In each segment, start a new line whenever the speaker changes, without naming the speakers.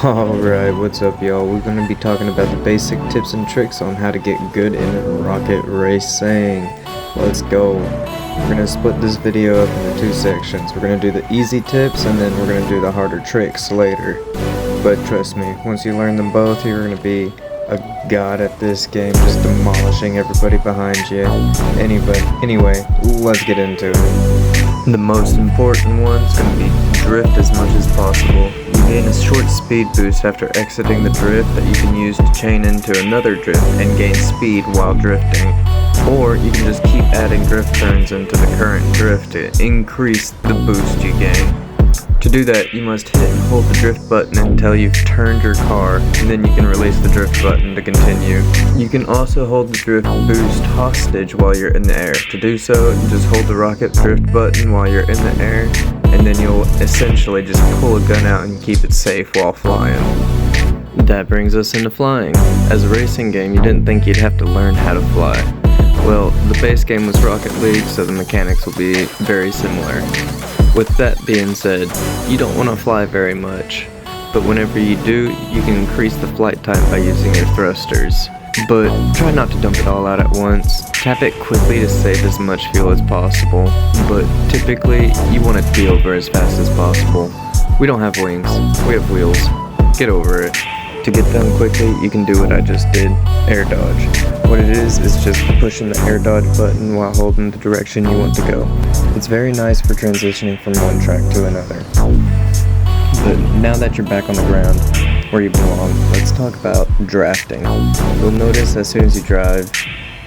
Alright, what's up y'all? We're going to be talking about the basic tips and tricks on how to get good in Rocket Racing. Let's go. We're going to split this video up into two sections. We're going to do the easy tips and then we're going to do the harder tricks later. But trust me, once you learn them both, you're going to be a god at this game, just demolishing everybody behind you. Anyway, let's get into it. The most important one's going to be drift as much as possible. You gain a short speed boost after exiting the drift that you can use to chain into another drift and gain speed while drifting. Or you can just keep adding drift turns into the current drift to increase the boost you gain. To do that, you must hit and hold the drift button until you've turned your car, and then you can release the drift button to continue. You can also hold the drift boost hostage while you're in the air. To do so, you just hold the rocket drift button while you're in the air, and then you'll essentially just pull a gun out and keep it safe while flying. That brings us into flying. As a racing game, you didn't think you'd have to learn how to fly. Well, the base game was Rocket League, so the mechanics will be very similar. With that being said, you don't want to fly very much, but whenever you do, you can increase the flight time by using your thrusters. But try not to dump it all out at once. Tap it quickly to save as much fuel as possible, but typically, you want to be over as fast as possible. We don't have wings, we have wheels. Get over it. To get done quickly, you can do what I just did, air dodge. What it is just pushing the air dodge button while holding the direction you want to go. It's very nice for transitioning from one track to another. But now that you're back on the ground, where you belong, let's talk about drafting. You'll notice as soon as you drive,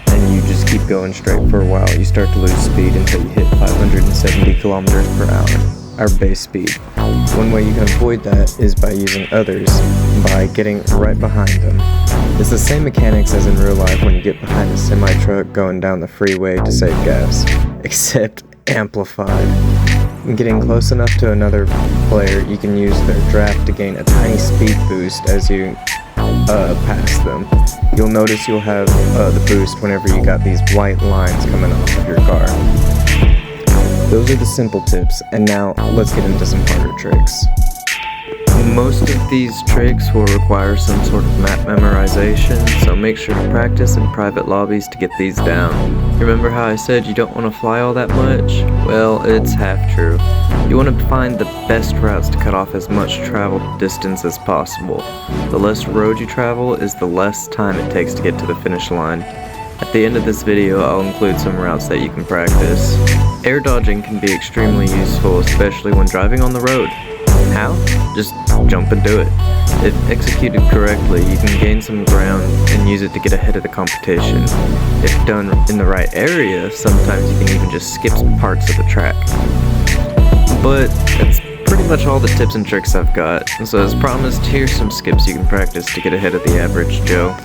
and you just keep going straight for a while, you start to lose speed until you hit 570 kilometers per hour, our base speed. One way you can avoid that is by using others, by getting right behind them. It's the same mechanics as in real life when you get behind a semi-truck going down the freeway to save gas, except amplified. When getting close enough to another player, you can use their draft to gain a tiny speed boost as you pass them. You'll notice you'll have the boost whenever you got these white lines coming off of your car. Those are the simple tips, and now let's get into some harder tricks. Most of these tricks will require some sort of map memorization, so make sure to practice in private lobbies to get these down. Remember how I said you don't want to fly all that much? Well, it's half true. You want to find the best routes to cut off as much traveled distance as possible. The less road you travel is the less time it takes to get to the finish line. At the end of this video, I'll include some routes that you can practice. Air dodging can be extremely useful, especially when driving on the road. How? Just jump and do it. If executed correctly, you can gain some ground and use it to get ahead of the competition. If done in the right area, sometimes you can even just skip some parts of the track. But that's pretty much all the tips and tricks I've got. So as promised, here's some skips you can practice to get ahead of the average Joe.